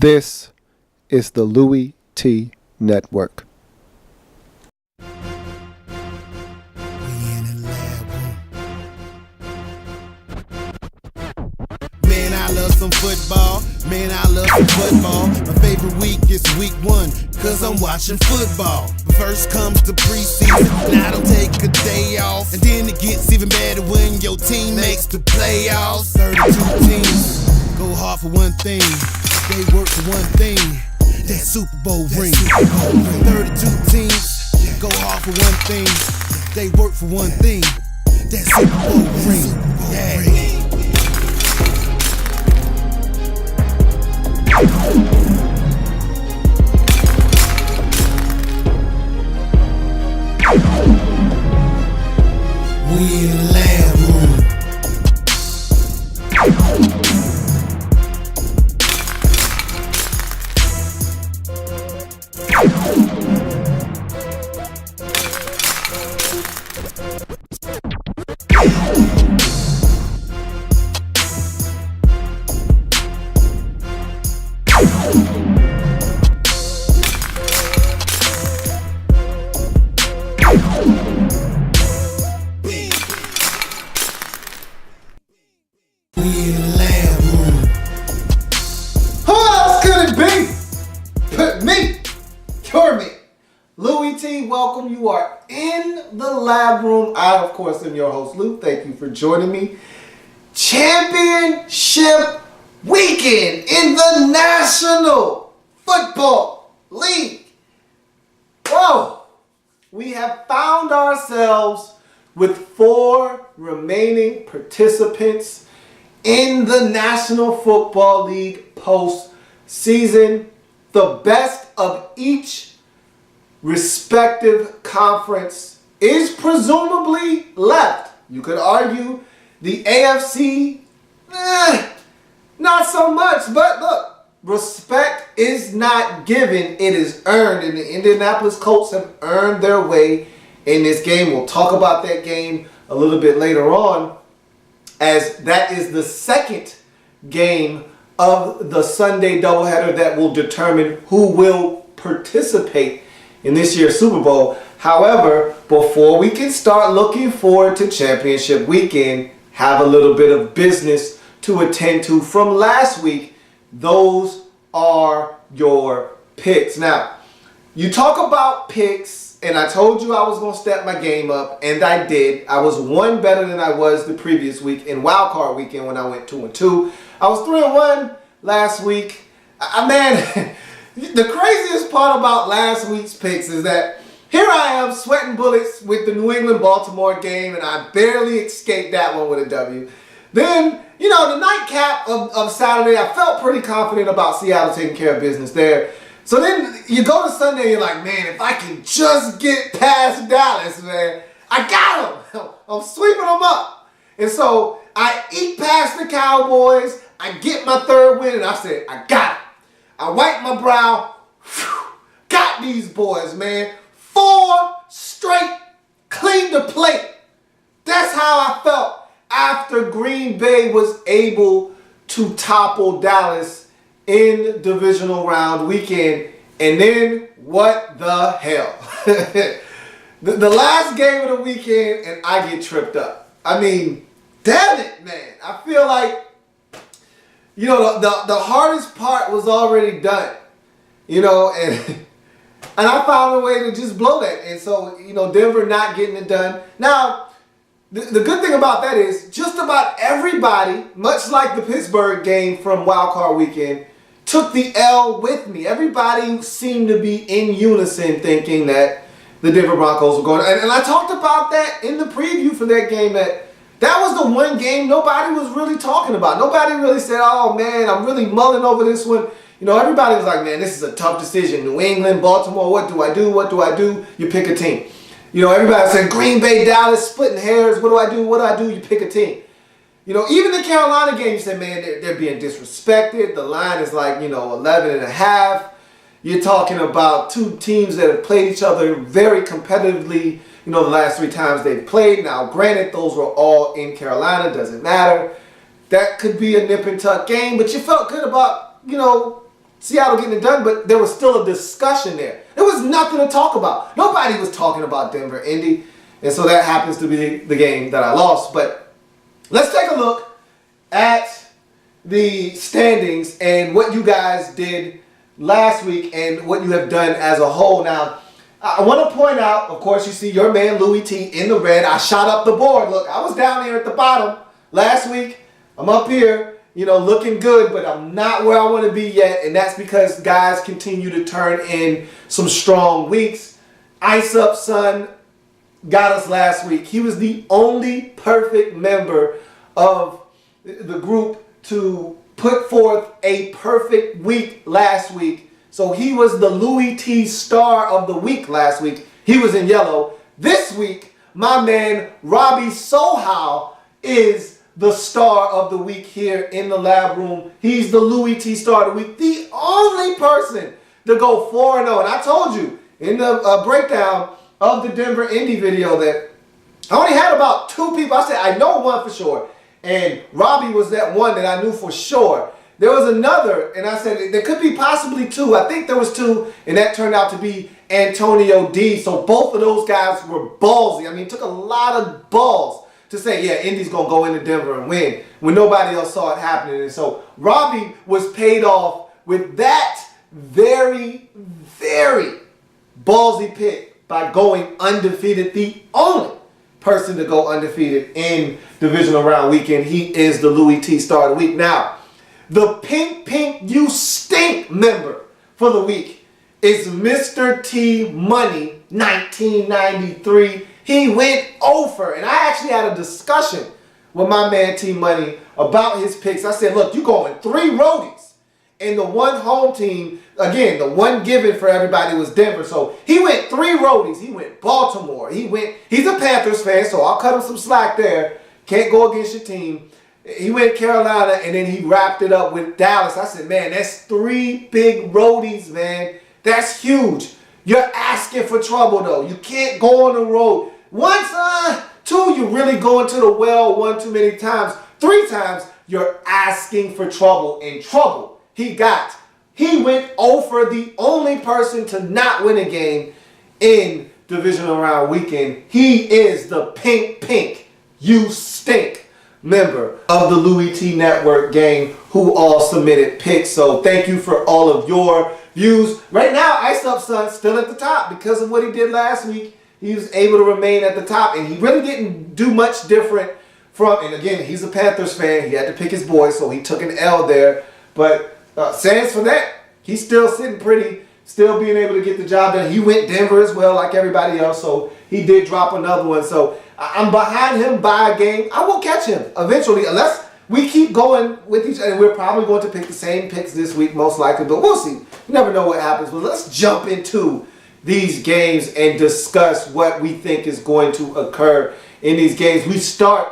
This is the Louie T Network. Man, I love some football. Man, I love some football. My favorite week is week 1, cause I'm watching football. First comes the preseason, now I don't take a day off. And then it gets even better when your team makes the playoffs. 32 teams go hard for one thing. They work for one thing, that Super Bowl ring. 32 teams go hard for one thing. They work for one thing, that Super Bowl ring. Yeah. We in the lab room. Welcome. You are in the lab room. I, of course, am your host, Lou. Thank you for joining me. Championship weekend in the National Football League. Whoa! We have found ourselves with 4 remaining participants in the National Football League postseason. The best of each respective conference is presumably left. You could argue the AFC, not so much, but look, respect is not given, it is earned, and the Indianapolis Colts have earned their way in this game. We'll talk about that game a little bit later on, as that is the second game of the Sunday doubleheader that will determine who will participate in this year's Super Bowl. However, before we can start looking forward to championship weekend, have a little bit of business to attend to from last week. Those are your picks. Now, you talk about picks, and I told you I was going to step my game up, and I did. I was 1 better than I was the previous week in wildcard weekend when I went 2-2. I was 3-1 last week. Man, the craziest part about last week's picks is that here I am sweating bullets with the New England-Baltimore game, and I barely escaped that one with a W. Then, you know, the nightcap of Saturday, I felt pretty confident about Seattle taking care of business there. So then you go to Sunday and you're like, man, if I can just get past Dallas, man, I got them. I'm sweeping them up. And so I eat past the Cowboys, I get my 3rd win, and I said, I got it. I wiped my brow, got these boys, man. 4 straight, clean the plate. That's how I felt after Green Bay was able to topple Dallas in divisional round weekend. And then, what the hell? the last game of the weekend, and I get tripped up. I mean, damn it, man. I feel like, you know, the hardest part was already done, you know, and I found a way to just blow that. And so, you know, Denver not getting it done. Now, the good thing about that is just about everybody, much like the Pittsburgh game from wildcard weekend, took the L with me. Everybody seemed to be in unison thinking that the Denver Broncos were going to, and I talked about that in the preview for that game, that was the one game nobody was really talking about. Nobody really said, oh man, I'm really mulling over this one. You know, everybody was like, man, this is a tough decision. New England, Baltimore, what do I do? What do I do? You pick a team. You know, everybody said Green Bay, Dallas, splitting hairs. What do I do? What do I do? You pick a team. You know, even the Carolina game, you said, man, they're being disrespected. The line is like, you know, 11.5. You're talking about 2 teams that have played each other very competitively, you know, the last 3 times they've played. Now, granted, those were all in Carolina. Doesn't matter. That could be a nip and tuck game, but you felt good about, you know, Seattle getting it done, but there was still a discussion there. There was nothing to talk about. Nobody was talking about Denver, Indy. And so that happens to be the game that I lost. But let's take a look at the standings and what you guys did last week and what you have done as a whole. Now, I want to point out, of course, you see your man Louie T in the red. I shot up the board. Look, I was down here at the bottom last week. I'm up here, looking good, but I'm not where I want to be yet. And that's because guys continue to turn in some strong weeks. Ice Up Son got us last week. He was the only perfect member of the group to put forth a perfect week last week. So he was the Louie T star of the week last week. He was in yellow. This week, my man Robbie Sohal is the star of the week here in the lab room. He's the Louie T star of the week. The only person to go 4-0. And I told you in the breakdown of the Denver Indy video that I only had about 2 people. I said, I know one for sure. And Robbie was that one that I knew for sure. There was another, and I said there could be possibly 2. I think there was 2, and that turned out to be Antonio D. So both of those guys were ballsy. I mean, it took a lot of balls to say, yeah, Indy's going to go into Denver and win when nobody else saw it happening. And so Robbie was paid off with that very, very ballsy pick by going undefeated. The only person to go undefeated in divisional round weekend. He is the Louie T star of the week. Now, the Pink You Stink member for the week is Mr. T Money 1993. He went over, and I actually had a discussion with my man T Money about his picks. I said, look, you going 3 roadies, and the one home team, again, the one given for everybody was Denver. So he went 3 roadies. He went Baltimore. He's a Panthers fan, so I'll cut him some slack there. Can't go against your team. He went Carolina, and then he wrapped it up with Dallas. I said, man, that's 3 big roadies, man. That's huge. You're asking for trouble, though. You can't go on the road. Once, 2, you're really going to the well 1 too many times. 3 times, you're asking for trouble, and trouble he got. He went over, the only person to not win a game in divisional round weekend. He is the Pink You Stink member of the Louie T Network gang who all submitted picks. So thank you for all of your views. Right now, Ice Up Son still at the top because of what he did last week. He was able to remain at the top, and he really didn't do much different from, and again, he's a Panthers fan. He had to pick his boys, so he took an L there. But sans for that, he's still sitting pretty, still being able to get the job done. He went Denver as well, like everybody else, so he did drop another one. So I'm behind him by a game. I will catch him eventually, unless we keep going with each other. We're probably going to pick the same picks this week, most likely, but we'll see. You never know what happens. But let's jump into these games and discuss what we think is going to occur in these games. We start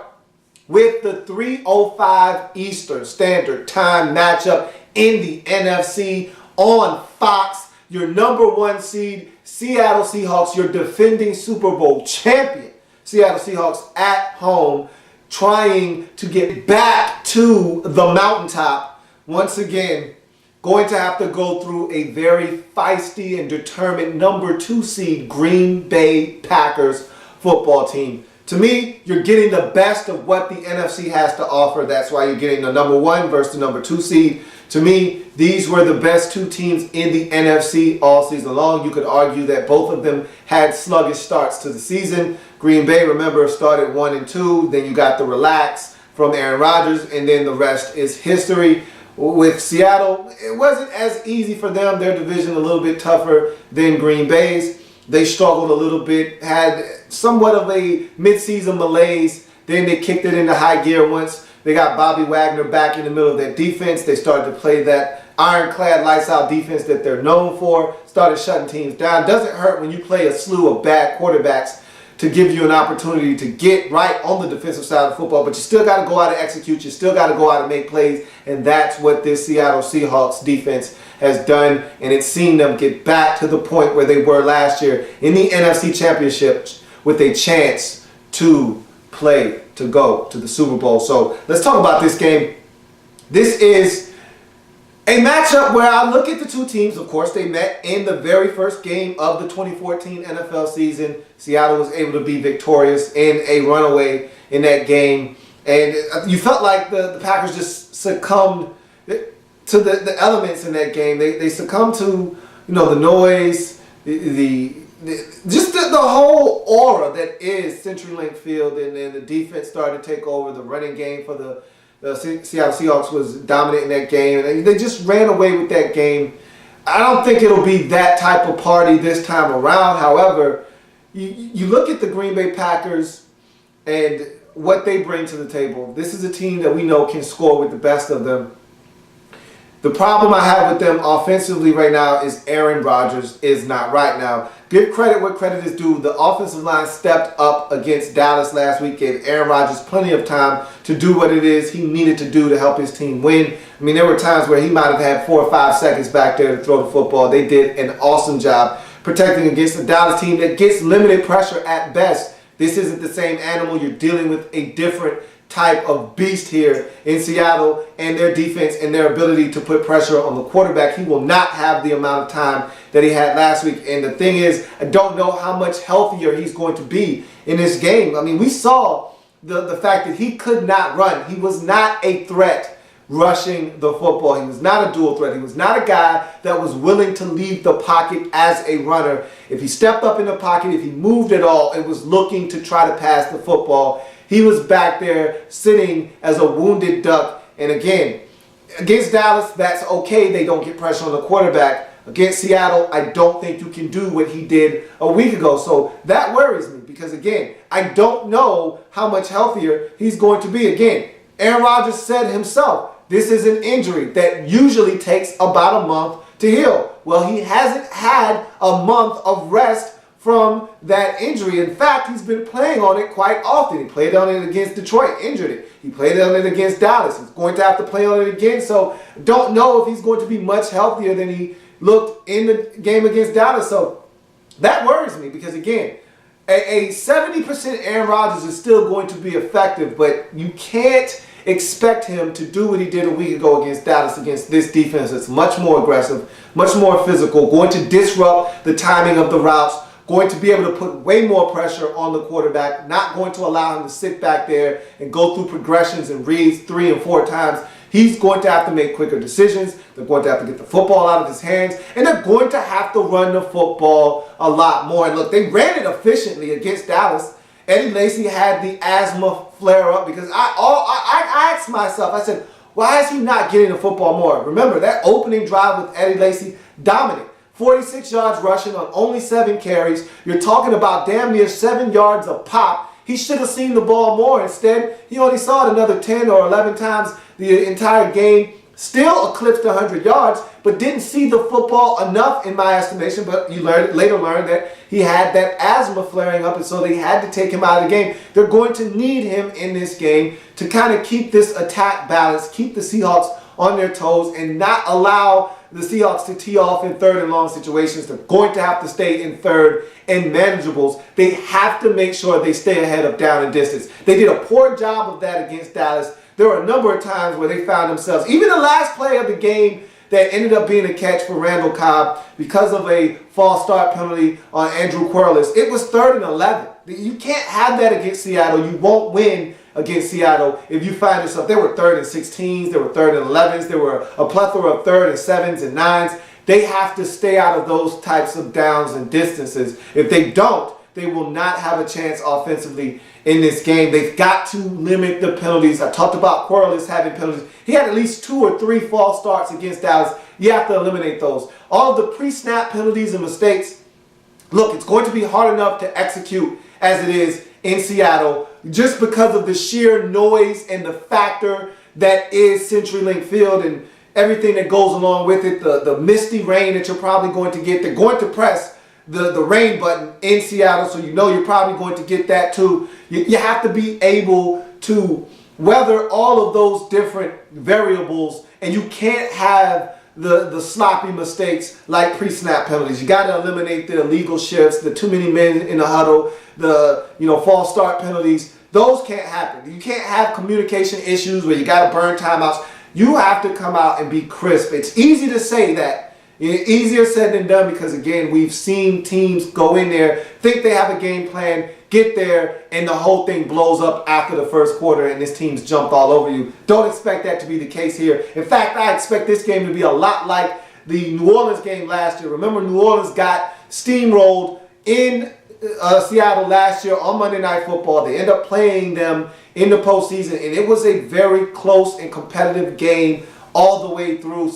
with the 3:05 Eastern Standard Time matchup in the NFC on Fox. Your number 1 seed, Seattle Seahawks, your defending Super Bowl champion, Seattle Seahawks at home, trying to get back to the mountaintop. Once again, going to have to go through a very feisty and determined number 2 seed Green Bay Packers football team. To me, you're getting the best of what the NFC has to offer. That's why you're getting the number 1 versus the number 2 seed. To me, these were the best 2 teams in the NFC all season long. You could argue that both of them had sluggish starts to the season. Green Bay, remember, started 1-2. Then you got the relax from Aaron Rodgers, and then the rest is history. With Seattle, it wasn't as easy for them. Their division a little bit tougher than Green Bay's. They struggled a little bit, had somewhat of a midseason malaise. Then they kicked it into high gear once they got Bobby Wagner back in the middle of their defense. They started to play that ironclad, lights-out defense that they're known for. Started shutting teams down. Doesn't hurt when you play a slew of bad quarterbacks to give you an opportunity to get right on the defensive side of football, but you still got to go out and execute. You still got to go out and make plays, and that's what this Seattle Seahawks defense has done, and it's seen them get back to the point where they were last year in the NFC Championship with a chance to play to go to the Super Bowl. So let's talk about this game. This is A matchup where I look at the two teams, of course, they met in the very first game of the 2014 NFL season. Seattle was able to be victorious in a runaway in that game. And you felt like the Packers just succumbed to the elements in that game. They succumbed to, the noise, just the whole aura that is CenturyLink Field, and then the defense started to take over. The running game for the Seattle Seahawks was dominant in that game, and they just ran away with that game. I don't think it'll be that type of party this time around. However, you look at the Green Bay Packers and what they bring to the table. This is a team that we know can score with the best of them. The problem I have with them offensively right now is Aaron Rodgers is not right now. Give credit where credit is due. The offensive line stepped up against Dallas last week, gave Aaron Rodgers plenty of time to do what it is he needed to do to help his team win. I mean, there were times where he might have had 4 or 5 seconds back there to throw the football. They did an awesome job protecting against a Dallas team that gets limited pressure at best. This isn't the same animal. You're dealing with a different type of beast here in Seattle, and their defense and their ability to put pressure on the quarterback. He will not have the amount of time that he had last week. And the thing is, I don't know how much healthier he's going to be in this game. I mean, we saw the fact that he could not run. He was not a threat rushing the football. He was not a dual threat. He was not a guy that was willing to leave the pocket as a runner. If he stepped up in the pocket, if he moved at all, it was looking to try to pass the football. He was back there sitting as a wounded duck. And again, against Dallas, that's okay. They don't get pressure on the quarterback. Against Seattle, I don't think you can do what he did a week ago. So that worries me because, again, I don't know how much healthier he's going to be. Again, Aaron Rodgers said himself, this is an injury that usually takes about a month to heal. Well, he hasn't had a month of rest from that injury. In fact, he's been playing on it quite often. He played on it against Detroit, injured it. He played on it against Dallas. He's going to have to play on it again. So don't know if he's going to be much healthier than he looked in the game against Dallas. So that worries me because, again, a 70% Aaron Rodgers is still going to be effective, but you can't expect him to do what he did a week ago against Dallas, against this defense that's much more aggressive, much more physical, going to disrupt the timing of the routes, going to be able to put way more pressure on the quarterback, not going to allow him to sit back there and go through progressions and reads 3 and 4 times. He's going to have to make quicker decisions. They're going to have to get the football out of his hands, and they're going to have to run the football a lot more. And look, they ran it efficiently against Dallas. Eddie Lacy had the asthma flare up because I asked myself, I said, why is he not getting the football more? Remember, that opening drive with Eddie Lacy, dominant. 46 yards rushing on only 7 carries. You're talking about damn near 7 yards a pop. He should have seen the ball more. Instead, he only saw it another 10 or 11 times the entire game. Still eclipsed 100 yards, but didn't see the football enough in my estimation. But you later learned that he had that asthma flaring up, and so they had to take him out of the game. They're going to need him in this game to kind of keep this attack balance, keep the Seahawks on their toes, and not allow the Seahawks to tee off in 3rd and long situations. They're going to have to stay in 3rd and manageables. They have to make sure they stay ahead of down and distance. They did a poor job of that against Dallas. There were a number of times where they found themselves, even the last play of the game that ended up being a catch for Randall Cobb because of a false start penalty on Andrew Quarles. It was 3rd and 11. You can't have that against Seattle. You won't win against Seattle if you find yourself. There were 3rd and 16s, there were 3rd and 11s, there were a plethora of 3rd and 7s and 9s. They have to stay out of those types of downs and distances. If they don't, they will not have a chance offensively in this game. They've got to limit the penalties. I talked about Quarles having penalties. He had at least 2 or 3 false starts against Dallas. You have to eliminate those. All of the pre-snap penalties and mistakes, look, it's going to be hard enough to execute as it is in Seattle just because of the sheer noise and the factor that is CenturyLink Field and everything that goes along with it, the misty rain that you're probably going to get. They're going to press the rain button in Seattle, so you know you're probably going to get that too. You have to be able to weather all of those different variables, and you can't have the sloppy mistakes like pre-snap penalties. You got to eliminate the illegal shifts, the too many men in the huddle, the false start penalties. Those can't happen. You can't have communication issues where you got to burn timeouts. You have to come out and be crisp. It's easy to say that. Easier said than done because, again, we've seen teams go in there, think they have a game plan, get there, and the whole thing blows up after the first quarter and this team's jumped all over you. Don't expect that to be the case here. In fact, I expect this game to be a lot like the New Orleans game last year. Remember, New Orleans got steamrolled in Seattle last year on Monday Night Football. They end up playing them in the postseason, and it was a very close and competitive game all the way through.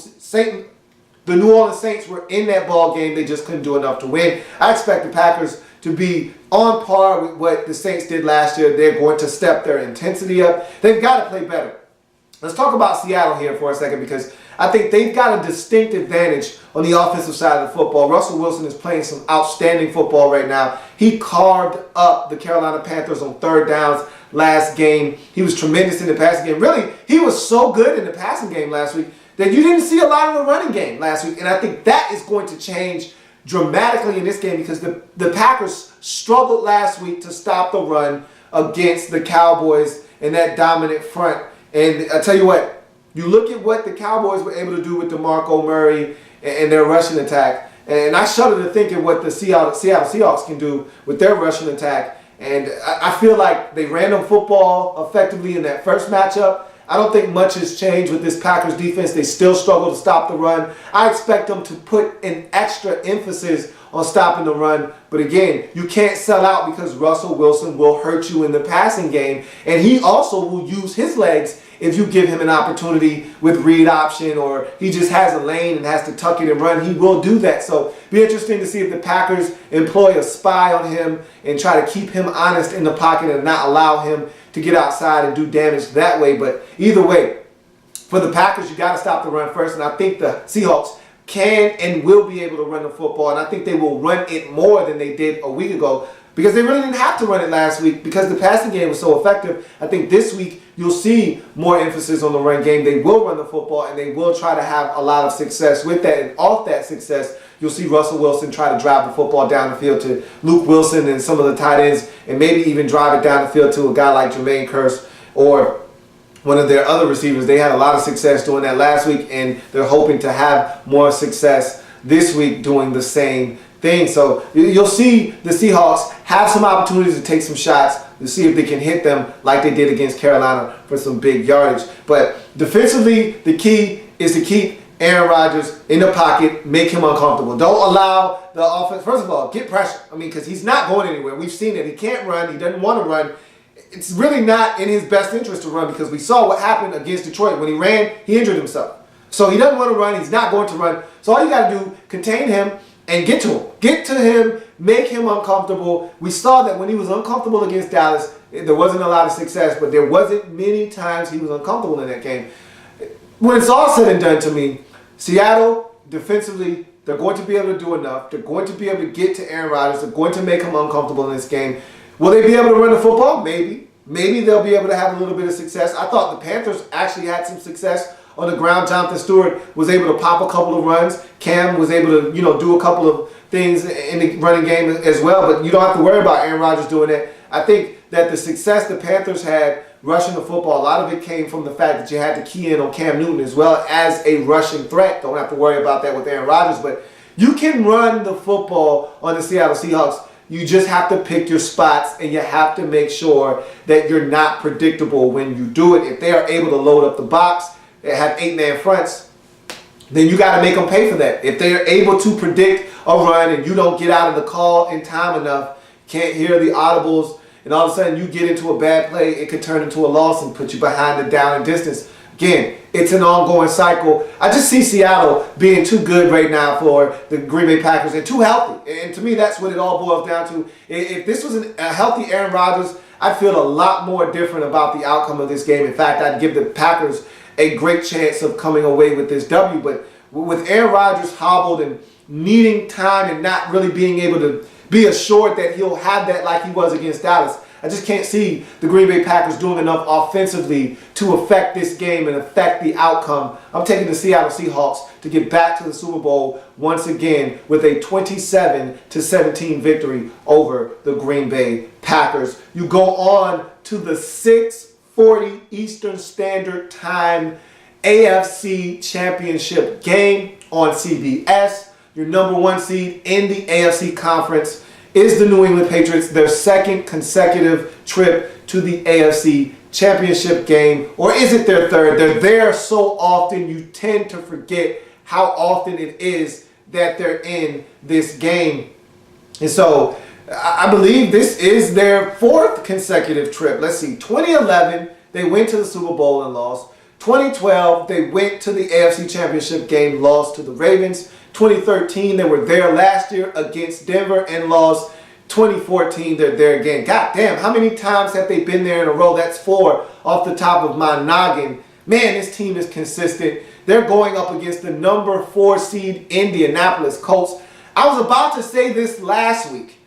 The New Orleans Saints were in that ball game. They just couldn't do enough to win. I expect the Packers to be on par with what the Saints did last year. They're going to step their intensity up. They've got to play better. Let's talk about Seattle here for a second because I think they've got a distinct advantage on the offensive side of the football. Russell Wilson is playing some outstanding football right now. He carved up the Carolina Panthers on third downs last game. He was tremendous in the passing game. Really, he was so good in the passing game last week that you didn't see a lot of the running game last week. And I think that is going to change dramatically in this game because the Packers struggled last week to stop the run against the Cowboys in that dominant front. And I tell you what, you look at what the Cowboys were able to do with DeMarco Murray and their rushing attack, and I shudder to think of what the Seattle Seahawks can do with their rushing attack. And I feel like they ran them football effectively in that first matchup. I don't think much has changed with this Packers defense. They still struggle to stop the run. I expect them to put an extra emphasis on stopping the run. But again, you can't sell out because Russell Wilson will hurt you in the passing game. And he also will use his legs if you give him an opportunity with read option or he just has a lane and has to tuck it and run. He will do that. So be interesting to see if the Packers employ a spy on him and try to keep him honest in the pocket and not allow him to get outside and do damage that way. But either way, for the Packers, you got to stop the run first. And I think the Seahawks can and will be able to run the football. And I think they will run it more than they did a week ago because they really didn't have to run it last week because the passing game was so effective. I think this week you'll see more emphasis on the run game. They will run the football and they will try to have a lot of success with that. And off that success, you'll see Russell Wilson try to drive the football down the field to Luke Wilson and some of the tight ends and maybe even drive it down the field to a guy like Jermaine Kearse or one of their other receivers. They had a lot of success doing that last week and they're hoping to have more success this week doing the same thing. So you'll see the Seahawks have some opportunities to take some shots to see if they can hit them like they did against Carolina for some big yardage. But defensively, the key is to keep Aaron Rodgers in the pocket, make him uncomfortable. Don't allow the offense, first of all, get pressure. I mean, because he's not going anywhere. We've seen it. He can't run. He doesn't want to run. It's really not in his best interest to run because we saw what happened against Detroit. When he ran, he injured himself. So he doesn't want to run. He's not going to run. So all you got to do, contain him and get to him. Get to him, make him uncomfortable. We saw that when he was uncomfortable against Dallas, there wasn't a lot of success, but there wasn't many times he was uncomfortable in that game. When it's all said and done to me, Seattle, defensively, they're going to be able to do enough. They're going to be able to get to Aaron Rodgers. They're going to make him uncomfortable in this game. Will they be able to run the football? Maybe. Maybe they'll be able to have a little bit of success. I thought the Panthers actually had some success on the ground. Jonathan Stewart was able to pop a couple of runs. Cam was able to, do a couple of things in the running game as well. But you don't have to worry about Aaron Rodgers doing that. I think that the success the Panthers had rushing the football, a lot of it came from the fact that you had to key in on Cam Newton as well as a rushing threat. Don't have to worry about that with Aaron Rodgers. But you can run the football on the Seattle Seahawks. You just have to pick your spots and you have to make sure that you're not predictable when you do it. If they are able to load up the box and have 8-man fronts, then you got to make them pay for that. If they are able to predict a run and you don't get out of the call in time enough, can't hear the audibles, and all of a sudden you get into a bad play, it could turn into a loss and put you behind the down and distance. Again, it's an ongoing cycle. I just see Seattle being too good right now for the Green Bay Packers and too healthy. And to me, that's what it all boils down to. If this was a healthy Aaron Rodgers, I'd feel a lot more different about the outcome of this game. In fact, I'd give the Packers a great chance of coming away with this W. But with Aaron Rodgers hobbled and needing time and not really being able to be assured that he'll have that like he was against Dallas, I just can't see the Green Bay Packers doing enough offensively to affect this game and affect the outcome. I'm taking the Seattle Seahawks to get back to the Super Bowl once again with a 27-17 victory over the Green Bay Packers. You go on to the 6:40 Eastern Standard Time AFC Championship game on CBS. Your number one seed in the AFC Conference is the New England Patriots, their second consecutive trip to the AFC Championship game. Or is it their third? They're there so often you tend to forget how often it is that they're in this game. And so I believe this is their fourth consecutive trip. Let's see, 2011, they went to the Super Bowl and lost. 2012, they went to the AFC Championship game, lost to the Ravens. 2013, they were there last year against Denver and lost. 2014, they're there again. God damn, how many times have they been there in a row? That's 4 off the top of my noggin. Man, this team is consistent. They're going up against the number 4 seed Indianapolis Colts. I was about to say this last week,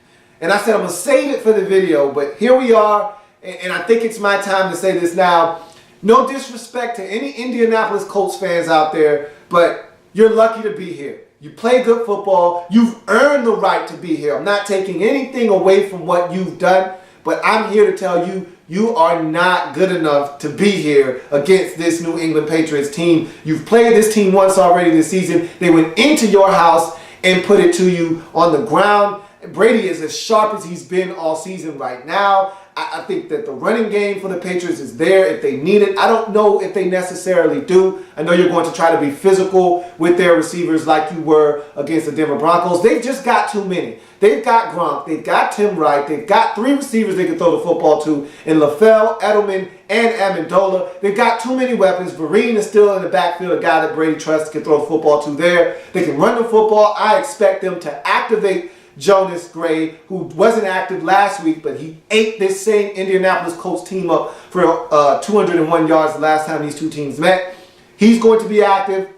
and I said I'm going to save it for the video, but here we are, and I think it's my time to say this now. No disrespect to any Indianapolis Colts fans out there, but you're lucky to be here. You play good football. You've earned the right to be here. I'm not taking anything away from what you've done, but I'm here to tell you, you are not good enough to be here against this New England Patriots team. You've played this team once already this season. They went into your house and put it to you on the ground. Brady is as sharp as he's been all season right now. I think that the running game for the Patriots is there if they need it. I don't know if they necessarily do. I know you're going to try to be physical with their receivers like you were against the Denver Broncos. They've just got too many. They've got Gronk. They've got Tim Wright. They've got 3 receivers they can throw the football to in LaFell, Edelman, and Amendola. They've got too many weapons. Vereen is still in the backfield, a guy that Brady trusts can throw the football to there. They can run the football. I expect them to activate Jonas Gray, who wasn't active last week, but he ate this same Indianapolis Colts team up for 201 yards the last time these two teams met. He's going to be active.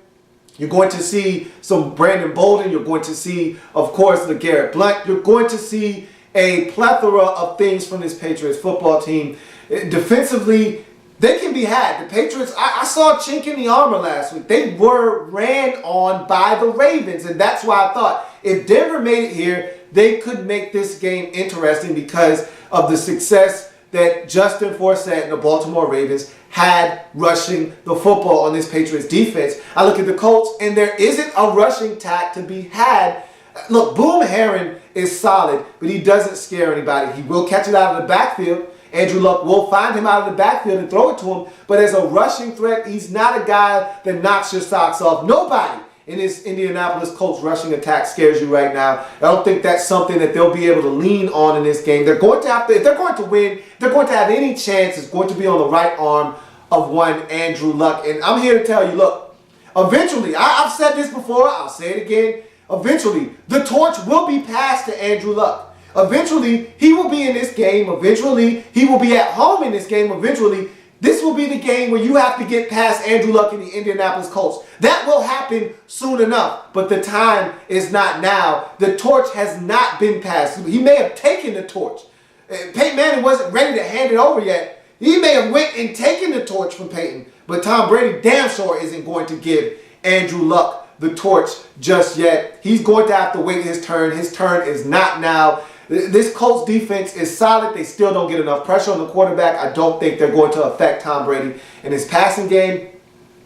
You're going to see some Brandon Bolden. You're going to see, of course, LeGarrette Blount. You're going to see a plethora of things from this Patriots football team. Defensively, they can be had. The Patriots, I saw a chink in the armor last week. They were ran on by the Ravens, and that's why I thought if Denver made it here, they could make this game interesting because of the success that Justin Forsett and the Baltimore Ravens had rushing the football on this Patriots defense. I look at the Colts, and there isn't a rushing attack to be had. Look, Boom Herron is solid, but he doesn't scare anybody. He will catch it out of the backfield. Andrew Luck will find him out of the backfield and throw it to him. But as a rushing threat, he's not a guy that knocks your socks off. Nobody in this Indianapolis Colts rushing attack scares you right now. I don't think that's something that they'll be able to lean on in this game. They're going to have to, if they're going to win, if they're going to have any chance, it's going to be on the right arm of one Andrew Luck. And I'm here to tell you, look, eventually, I've said this before, I'll say it again, eventually, the torch will be passed to Andrew Luck. Eventually, he will be in this game. Eventually, he will be at home in this game. Eventually, this will be the game where you have to get past Andrew Luck and the Indianapolis Colts. That will happen soon enough, but the time is not now. The torch has not been passed. He may have taken the torch. Peyton Manning wasn't ready to hand it over yet. He may have went and taken the torch from Peyton, but Tom Brady damn sure isn't going to give Andrew Luck the torch just yet. He's going to have to wait his turn. His turn is not now. This Colts defense is solid. They still don't get enough pressure on the quarterback. I don't think they're going to affect Tom Brady in his passing game.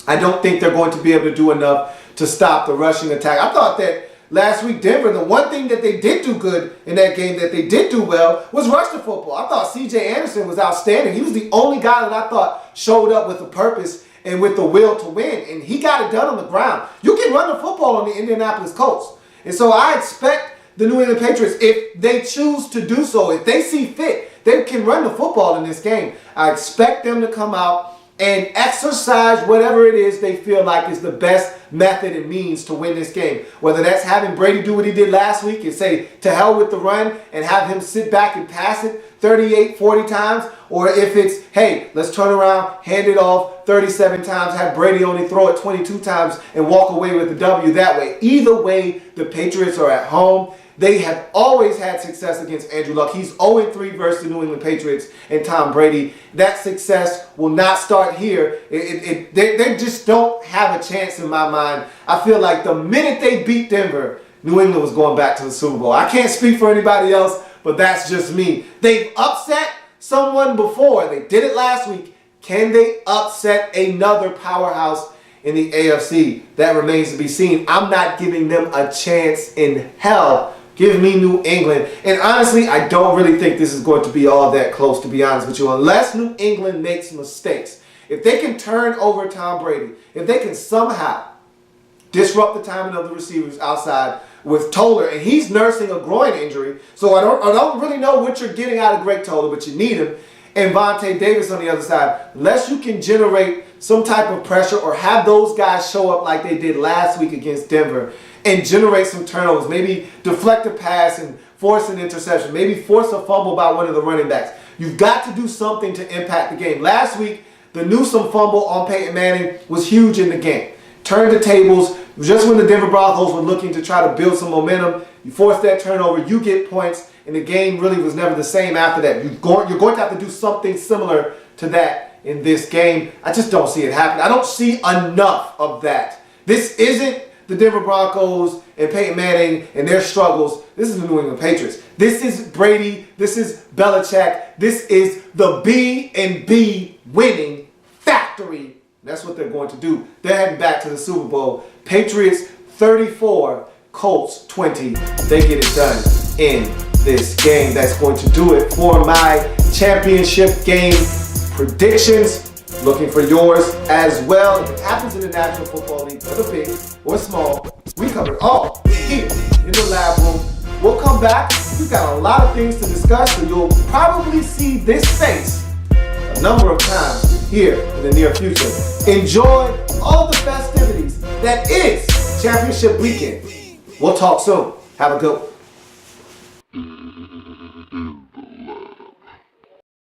I don't think they're going to be able to do enough to stop the rushing attack. I thought that last week, Denver, the one thing that they did do good in that game, that they did do well, was rush the football. I thought C.J. Anderson was outstanding. He was the only guy that I thought showed up with a purpose and with the will to win, and he got it done on the ground. You can run the football on the Indianapolis Colts. And so I expect the New England Patriots, if they choose to do so, if they see fit, they can run the football in this game. I expect them to come out and exercise whatever it is they feel like is the best method and means to win this game. Whether that's having Brady do what he did last week and say, to hell with the run, and have him sit back and pass it 38, 40 times, or if it's, hey, let's turn around, hand it off 37 times, have Brady only throw it 22 times and walk away with the W that way. Either way, the Patriots are at home. They have always had success against Andrew Luck. He's 0-3 versus the New England Patriots and Tom Brady. That success will not start here. They just don't have a chance in my mind. I feel like the minute they beat Denver, New England was going back to the Super Bowl. I can't speak for anybody else, but that's just me. They've upset someone before. They did it last week. Can they upset another powerhouse in the AFC. That remains to be seen. I'm not giving them a chance in hell. Give me New England. And honestly, I don't really think this is going to be all that close, to be honest with you, unless New England makes mistakes. If they can turn over Tom Brady, if they can somehow disrupt the timing of the receivers outside with Toller, and he's nursing a groin injury, so I don't really know what you're getting out of Greg Toller, but you need him, and Vontae Davis on the other side, unless you can generate some type of pressure or have those guys show up like they did last week against Denver and generate some turnovers, maybe deflect a pass and force an interception, maybe force a fumble by one of the running backs. You've got to do something to impact the game. Last week, the Newsome fumble on Peyton Manning was huge in the game. Turned the tables. Just when the Denver Broncos were looking to try to build some momentum, you force that turnover, you get points, and the game really was never the same after that. You're going to have to do something similar to that in this game. I just don't see it happening. I don't see enough of that. This isn't the Denver Broncos and Peyton Manning and their struggles. This is the New England Patriots. This is Brady. This is Belichick. This is the B&B winning factory. That's what they're going to do. They're heading back to the Super Bowl. Patriots 34, Colts 20. They get it done in this game. That's going to do it for my championship game predictions. Looking for yours as well. If it happens in the National Football League, whether big or small, we cover it all here in the lab room. We'll come back. We've got a lot of things to discuss, so you'll probably see this face a number of times here in the near future. Enjoy all the festivities that is championship weekend. We'll talk soon. Have a good one.